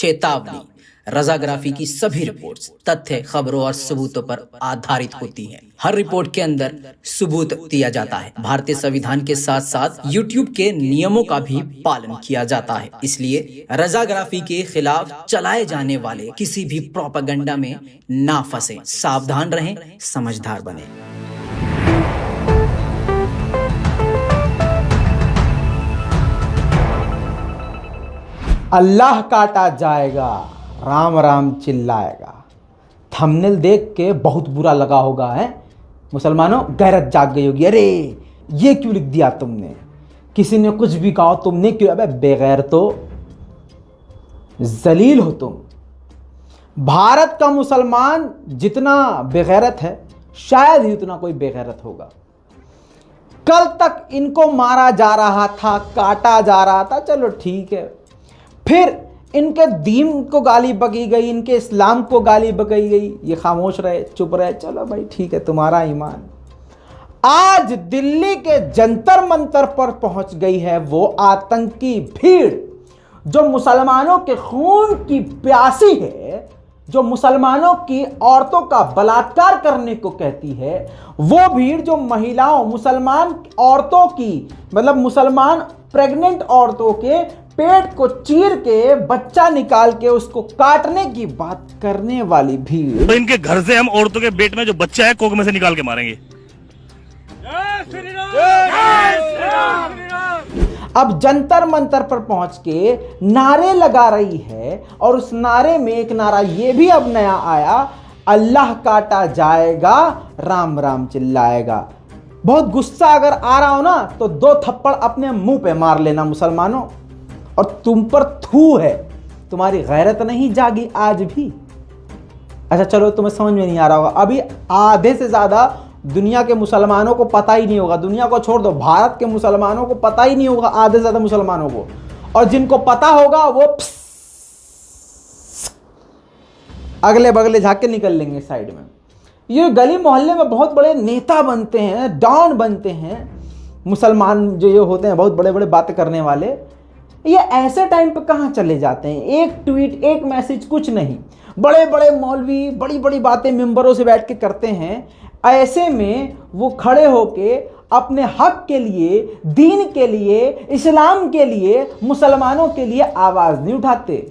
चेतावनी, रजाग्राफी की सभी रिपोर्ट्स तथ्य, खबरों और सबूतों पर आधारित होती हैं। हर रिपोर्ट के अंदर सबूत दिया जाता है। भारतीय संविधान के साथ साथ यूट्यूब के नियमों का भी पालन किया जाता है। इसलिए रजाग्राफी के खिलाफ चलाए जाने वाले किसी भी प्रोपेगेंडा में ना फंसे। सावधान रहें, समझदार बने। अल्लाह काटा जाएगा, राम राम चिल्लाएगा। थंबनेल देख के बहुत बुरा लगा होगा है मुसलमानों, गैरत जाग गई होगी। अरे ये क्यों लिख दिया तुमने, किसी ने कुछ भी कहा तुमने क्यों, अबे बेगैर तो जलील हो तुम। भारत का मुसलमान जितना बेगैरत है शायद ही उतना कोई बेगैरत होगा। कल तक इनको मारा जा रहा था, काटा जा रहा था, चलो ठीक है। फिर इनके दीन को गाली बकी गई, इनके इस्लाम को गाली बकी गई, ये खामोश रहे, चुप रहे, चलो भाई ठीक है तुम्हारा ईमान। आज दिल्ली के जंतर मंतर पर पहुंच गई है वो आतंकी भीड़ जो मुसलमानों के खून की प्यासी है, जो मुसलमानों की औरतों का बलात्कार करने को कहती है। वो भीड़ जो महिलाओं, मुसलमान औरतों की, मतलब मुसलमान प्रेग्नेंट औरतों के पेट को चीर के बच्चा निकाल के उसको काटने की बात करने वाली भीड़। तो इनके घर से हम औरतों के पेट में जो बच्चा है कोक में से निकाल के मारेंगे। अब जंतर मंतर पर पहुंच के नारे लगा रही है, और उस नारे में एक नारा ये भी अब नया आया, अल्लाह काटा जाएगा, राम राम चिल्लाएगा। बहुत गुस्सा अगर आ रहा हो ना तो 2 थप्पड़ अपने मुंह पे मार लेना मुसलमानों। और तुम पर थू है, तुम्हारी गैरत नहीं जागी आज भी। अच्छा चलो तुम्हें समझ में नहीं आ रहा होगा, अभी आधे से ज्यादा दुनिया के मुसलमानों को पता ही नहीं होगा। दुनिया को छोड़ दो, भारत के मुसलमानों को पता ही नहीं होगा, आधे से ज्यादा मुसलमानों को। और जिनको पता होगा वो अगले बगले झाके निकल लेंगे साइड में। ये गली मोहल्ले में बहुत बड़े नेता बनते हैं, डॉन बनते हैं मुसलमान जो ये होते हैं, बहुत बड़े बड़े बातें करने वाले। ये ऐसे टाइम पे कहाँ चले जाते हैं, एक ट्वीट, एक मैसेज, कुछ नहीं। बड़े बड़े मौलवी बड़ी बड़ी बातें मिंबरों से बैठ के करते हैं। ऐसे में वो खड़े होके अपने हक के लिए, दीन के लिए, इस्लाम के लिए, मुसलमानों के लिए आवाज़ नहीं उठाते।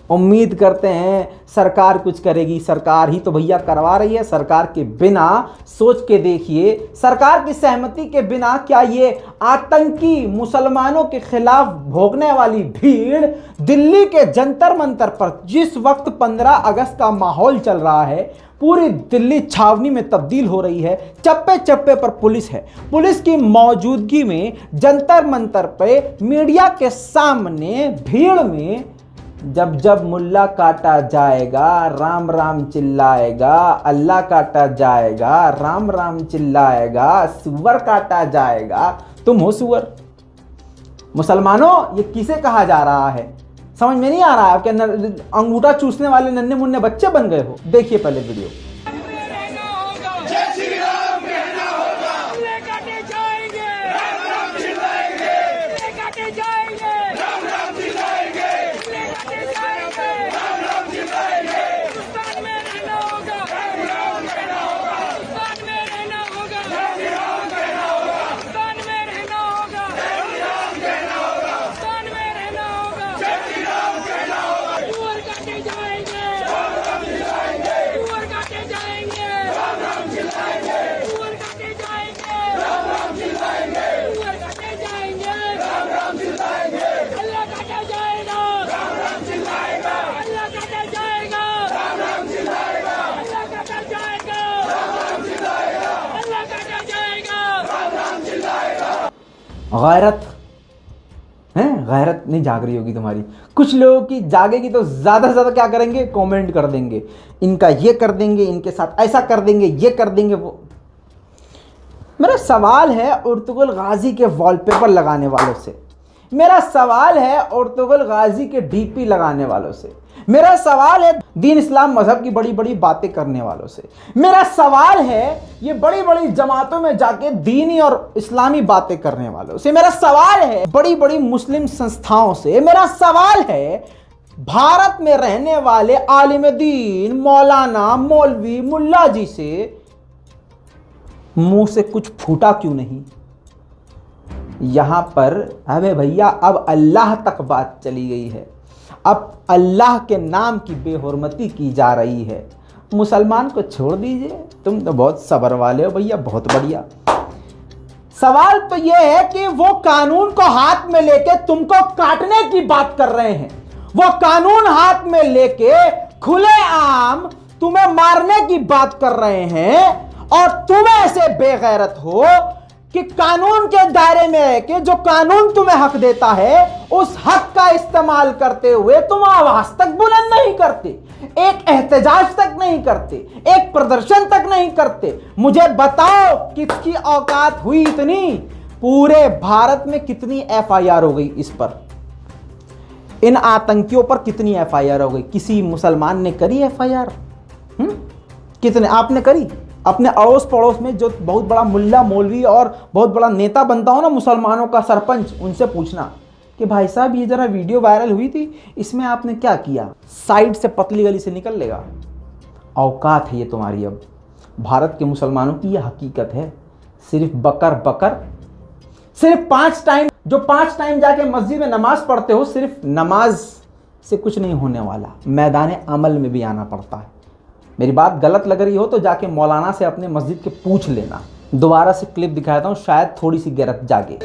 उम्मीद करते हैं सरकार कुछ करेगी। सरकार ही तो भैया करवा रही है। सरकार के बिना, सोच के देखिए, सरकार की सहमति के बिना क्या ये आतंकी मुसलमानों के खिलाफ भोगने वाली भीड़ दिल्ली के जंतर मंतर पर, जिस वक्त 15 अगस्त का माहौल चल रहा है, पूरी दिल्ली छावनी में तब्दील हो रही है, चप्पे चप्पे पर पुलिस है। पुलिस की मौजूदगी में जंतर मंतर पे मीडिया के सामने भीड़ में जब जब मुल्ला काटा जाएगा, राम राम चिल्लाएगा, अल्लाह काटा जाएगा, राम राम चिल्लाएगा, सुअर काटा जाएगा। तुम हो सुअर मुसलमानों, ये किसे कहा जा रहा है समझ में नहीं आ रहा है। आपके अंगूठा चूसने वाले नन्हे मुन्ने बच्चे बन गए हो। देखिए पहले वीडियो। गैरत है, गैरत नहीं जाग रही होगी तुम्हारी। कुछ लोगों की जागेगी तो ज़्यादा से ज़्यादा क्या करेंगे, कमेंट कर देंगे, इनका ये कर देंगे, इनके साथ ऐसा कर देंगे, ये कर देंगे वो। मेरा सवाल है उर्तुगल गाजी के वॉलपेपर लगाने वालों से, मेरा सवाल है उर्तुगल गाजी के डीपी लगाने वालों से, मेरा सवाल है दीन इस्लाम मजहब की बड़ी बड़ी बातें करने वालों से, मेरा सवाल है ये बड़ी बड़ी जमातों में जाके दीनी और इस्लामी बातें करने वालों से, मेरा सवाल है बड़ी बड़ी मुस्लिम संस्थाओं से, मेरा सवाल है भारत में रहने वाले आलिम दीन मौलाना मौलवी मुल्ला जी से मुंह से कुछ फूटा क्यों नहीं? यहां पर अबे भैया अब अल्लाह तक बात चली गई है। अब अल्लाह के नाम की बेहुरमती की जा रही है। मुसलमान को छोड़ दीजिए, तुम तो बहुत सब्र वाले हो भैया, बहुत बढ़िया। सवाल तो यह है कि वो कानून को हाथ में लेके तुमको काटने की बात कर रहे हैं। वो कानून हाथ में लेके खुलेआम तुम्हें मारने की बात कर रहे हैं, और तुम ऐसे बेगैरत हो कि कानून के दायरे में रह के जो कानून तुम्हें हक देता है उस हक का इस्तेमाल करते हुए तुम आवाज तक बुलंद नहीं करते, एक एहतजाज तक नहीं करते, एक प्रदर्शन तक नहीं करते। मुझे बताओ किसकी औकात हुई इतनी? पूरे भारत में कितनी एफआईआर हो गई इस पर? इन आतंकियों पर कितनी एफआईआर हो गई? किसी मुसलमान ने करी एफआईआर? कितने आपने करी? अपने अड़ोस पड़ोस में जो बहुत बड़ा मुल्ला मौलवी और बहुत बड़ा नेता बनता हो ना मुसलमानों का, सरपंच, उनसे पूछना कि भाई साहब ये जरा वीडियो वायरल हुई थी, इसमें आपने क्या किया? साइड से पतली गली से निकल लेगा। औकात है ये तुम्हारी। अब भारत के मुसलमानों की ये हकीकत है। सिर्फ बकर बकर, सिर्फ 5 टाइम, जो 5 टाइम जाके मस्जिद में नमाज पढ़ते हो, सिर्फ नमाज से कुछ नहीं होने वाला, मैदान अमल में भी आना पड़ता है। मेरी बात गलत लग रही हो तो जाके मौलाना से अपने मस्जिद के पूछ लेना। दोबारा से क्लिप दिखाता हूं, शायद थोड़ी सी गैरत जागे।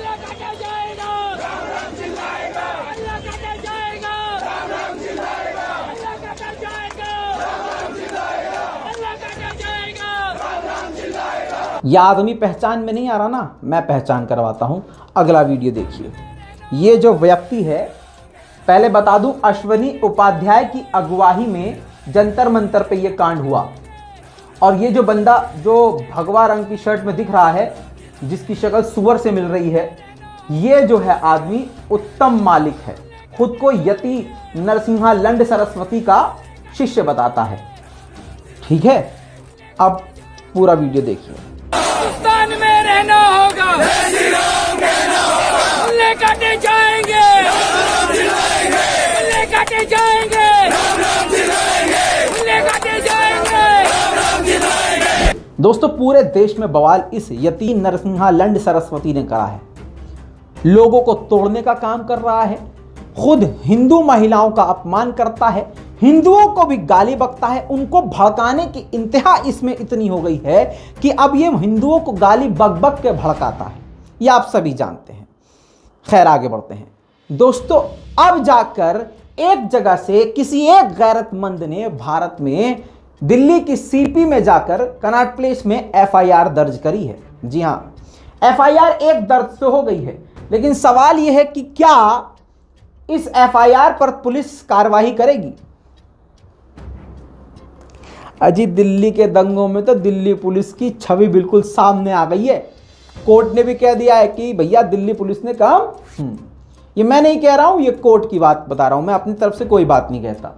यह आदमी पहचान में नहीं आ रहा ना, मैं पहचान करवाता हूं। अगला वीडियो देखिए। ये जो व्यक्ति है, पहले बता दूं, अश्वनी उपाध्याय की अगुवाई में जंतर मंतर पे ये कांड हुआ। और ये जो बंदा जो भगवा रंग की शर्ट में दिख रहा है, जिसकी शक्ल सुअर से मिल रही है, ये जो है आदमी उत्तम मालिक है। खुद को यति नरसिंहा लंड सरस्वती का शिष्य बताता है। ठीक है, अब पूरा वीडियो देखिए। हिंदुस्तान में रहना होगा, काटे जाएंगे, काटे जाएंगे, काटे जाएंगे। दोस्तों, पूरे देश में बवाल इस यतीम नरसिंहा लंड सरस्वती ने करा है। लोगों को तोड़ने का काम कर रहा है, खुद हिंदू महिलाओं का अपमान करता है, हिंदुओं को भी गाली बकता है। उनको भड़काने की इंतहा इसमें इतनी हो गई है कि अब ये हिंदुओं को गाली बक बक के भड़काता है। ये आप सभी जानते हैं। खैर, आगे बढ़ते हैं दोस्तों। अब जाकर एक जगह से किसी एक गैरतमंद ने भारत में दिल्ली की सीपी में जाकर कनॉट प्लेस में एफआईआर दर्ज करी है। जी हां, एफआईआर एक दर्ज तो हो गई है, लेकिन सवाल यह है कि क्या इस एफआईआर पर पुलिस कार्रवाई करेगी? अजी, दिल्ली के दंगों में तो दिल्ली पुलिस की छवि बिल्कुल सामने आ गई है। कोर्ट ने भी कह दिया है कि भैया दिल्ली पुलिस ने काम, ये मैं नहीं कह रहा हूं, ये कोर्ट की बात बता रहा हूं, मैं अपनी तरफ से कोई बात नहीं कहता।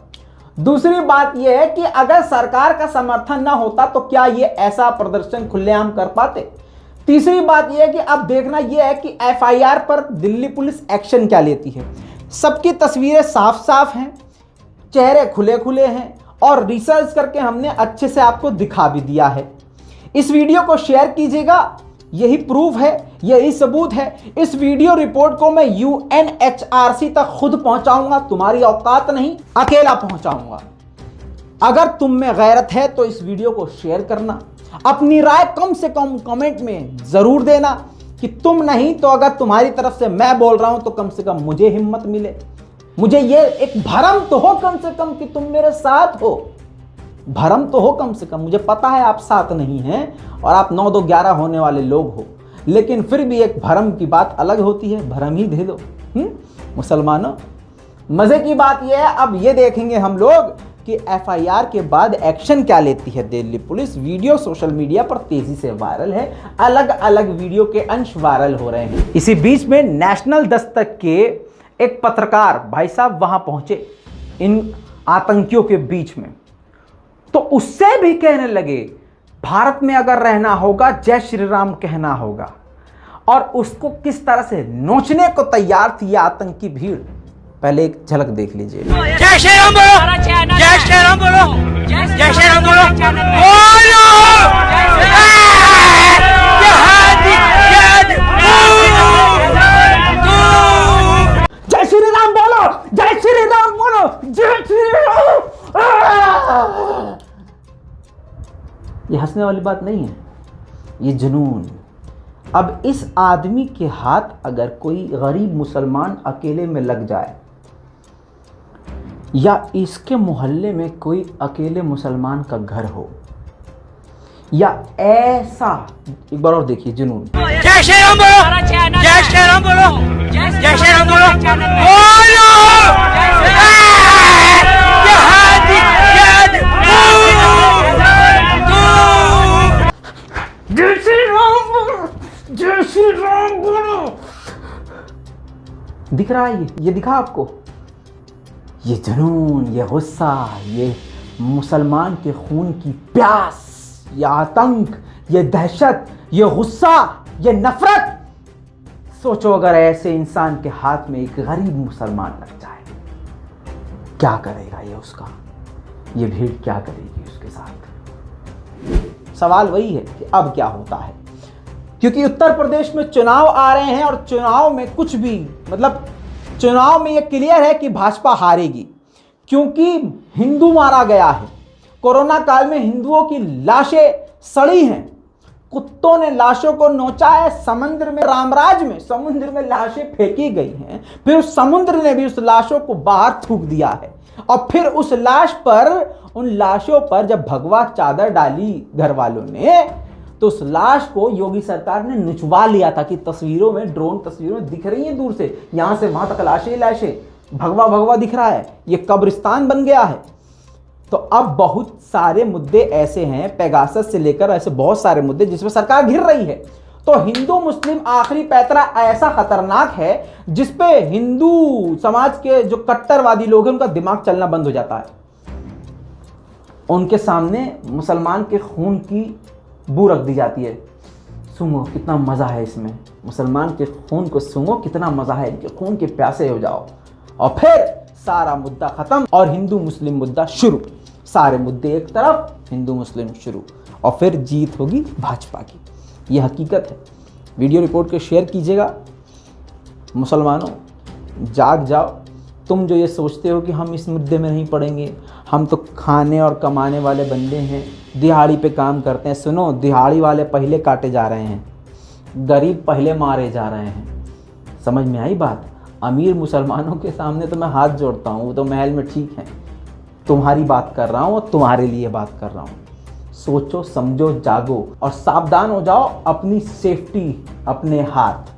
दूसरी बात यह है कि अगर सरकार का समर्थन ना होता तो क्या ये ऐसा प्रदर्शन खुलेआम कर पाते? तीसरी बात यह है कि अब देखना यह है कि एफआईआर पर दिल्ली पुलिस एक्शन क्या लेती है। सबकी तस्वीरें साफ साफ हैं, चेहरे खुले खुले हैं, और रिसर्च करके हमने अच्छे से आपको दिखा भी दिया है। इस वीडियो को शेयर कीजिएगा, यही प्रूफ है, यही सबूत है। इस वीडियो रिपोर्ट को मैं UNHRC तक खुद पहुंचाऊंगा, तुम्हारी औकात नहीं, अकेला पहुंचाऊंगा। अगर तुम में गैरत है तो इस वीडियो को शेयर करना, अपनी राय कम से कम कमेंट में जरूर देना कि तुम नहीं तो अगर तुम्हारी तरफ से मैं बोल रहा हूं तो कम से कम मुझे हिम्मत मिले, मुझे ये एक भरम तो हो कम से कम कि तुम मेरे साथ हो। भरम तो हो कम से कम। मुझे पता है आप साथ नहीं हैं और आप 9 2 11 होने वाले लोग हो, लेकिन फिर भी एक भरम की बात अलग होती है। भरम ही दे दो मुसलमानों। मजे की बात यह है, अब ये देखेंगे हम लोग कि एफआईआर के बाद एक्शन क्या लेती है Delhi police. Video social media पर तेजी से वायरल है, अलग अलग वीडियो के अंश वायरल हो रहे हैं। इसी बीच में नेशनल दस्तक के एक पत्रकार भाई साहब वहां पहुंचे इन आतंकियों के बीच में, तो उससे भी कहने लगे भारत में अगर रहना होगा जय श्री राम कहना होगा, और उसको किस तरह से नोचने को तैयार थी यह आतंकी भीड़। पहले एक झलक देख लीजिए। जय श्री राम बोलो, जय श्री राम बोलो, जय श्री राम बोलो, बोलो जय श्री राम बोलो, जय श्री राम बोलो, जय श्री राम। ये हंसने वाली बात नहीं है, ये जुनून। अब इस आदमी के हाथ अगर कोई गरीब मुसलमान अकेले में लग जाए, या इसके मोहल्ले में कोई अकेले मुसलमान का घर हो, या ऐसा, एक बार और देखिए जुनून। जय श्री राम बोलो, जय श्री राम बोलो, जय श्री राम बोलो, बोलो जय श्री राम बोलो, जय श्री राम बोलो। दिख रहा है ये दिखा आपको? ये जुनून, ये गुस्सा, ये मुसलमान के खून की प्यास, ये आतंक, ये दहशत, ये गुस्सा, ये नफरत। सोचो अगर ऐसे इंसान के हाथ में एक गरीब मुसलमान लग जाए, क्या करेगा ये उसका? ये भीड़ क्या करेगी उसके साथ? सवाल वही है कि अब क्या होता है, क्योंकि उत्तर प्रदेश में चुनाव आ रहे हैं और चुनाव में कुछ भी, मतलब चुनाव में यह क्लियर है कि भाजपा हारेगी, क्योंकि हिंदू मारा गया है। कोरोना काल में हिंदुओं की लाशें सड़ी हैं, कुत्तों ने लाशों को नोचा है, समुद्र में, रामराज में समुद्र में लाशें फेंकी गई हैं, फिर उस समुद्र ने भी उस लाशों को बाहर थूक दिया है, और फिर उस लाश पर, उन लाशों पर जब भगवा चादर डाली घर वालों ने, तो उस लाश को योगी सरकार ने निचवा लिया था कि तस्वीरों में, ड्रोन तस्वीरों में दिख रही है दूर से, यहां से वहां तक लाशें लाशें, भगवा भगवा दिख रहा है, ये कब्रिस्तान बन गया है। तो अब बहुत सारे मुद्दे ऐसे हैं, पेगासस से लेकर ऐसे बहुत सारे मुद्दे जिसमें सरकार घिर रही है। तो हिंदू मुस्लिम आखिरी पैतरा ऐसा खतरनाक है जिसपे हिंदू समाज के जो कट्टरवादी लोग हैं उनका दिमाग चलना बंद हो जाता है। उनके सामने मुसलमान के खून की बू रख दी जाती है। सूंघो कितना मज़ा है इसमें, मुसलमान के खून को सूंघो कितना मज़ा है, इनके खून के प्यासे हो जाओ, और फिर सारा मुद्दा ख़त्म और हिंदू मुस्लिम मुद्दा शुरू। सारे मुद्दे एक तरफ, हिंदू मुस्लिम शुरू, और फिर जीत होगी भाजपा की। ये हकीकत है। वीडियो रिपोर्ट को शेयर कीजिएगा। मुसलमानों जाग जाओ। तुम जो ये सोचते हो कि हम इस मुद्दे में नहीं पड़ेंगे, हम तो खाने और कमाने वाले बंदे हैं, दिहाड़ी पे काम करते हैं। सुनो, दिहाड़ी वाले पहले काटे जा रहे हैं, गरीब पहले मारे जा रहे हैं। समझ में आई बात? अमीर मुसलमानों के सामने तो मैं हाथ जोड़ता हूँ, वो तो महल में ठीक है। तुम्हारी बात कर रहा हूँ और तुम्हारे लिए बात कर रहा हूँ। सोचो, समझो, जागो और सावधान हो जाओ। अपनी सेफ्टी अपने हाथ,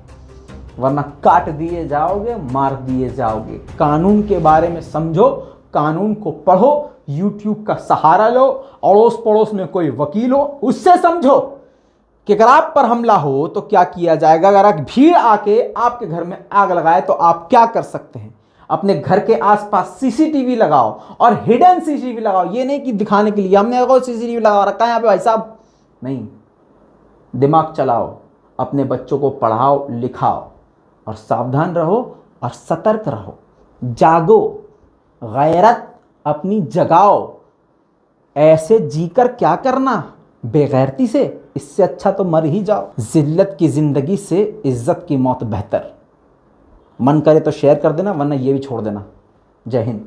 वरना काट दिए जाओगे, मार दिए जाओगे। कानून के बारे में समझो, कानून को पढ़ो, YouTube का सहारा लो, अड़ोस पड़ोस में कोई वकील हो उससे समझो कि अगर आप पर हमला हो तो क्या किया जाएगा। अगर एक भीड़ आके आपके घर में आग लगाए तो आप क्या कर सकते हैं। अपने घर के आसपास सीसीटीवी लगाओ, और हिडन सीसीटीवी लगाओ। ये नहीं कि दिखाने के लिए हमने सीसीटीवी लगा रखा है यहाँ पे भाई साहब, नहीं। दिमाग चलाओ, अपने बच्चों को पढ़ाओ लिखाओ, और सावधान रहो और सतर्क रहो। जागो, गैरत अपनी जगाओ। ऐसे जीकर क्या करना बेगैरती से, इससे अच्छा तो मर ही जाओ। जिल्लत की जिंदगी से इज्जत की मौत बेहतर। मन करे तो शेयर कर देना, वरना ये भी छोड़ देना। जय हिंद।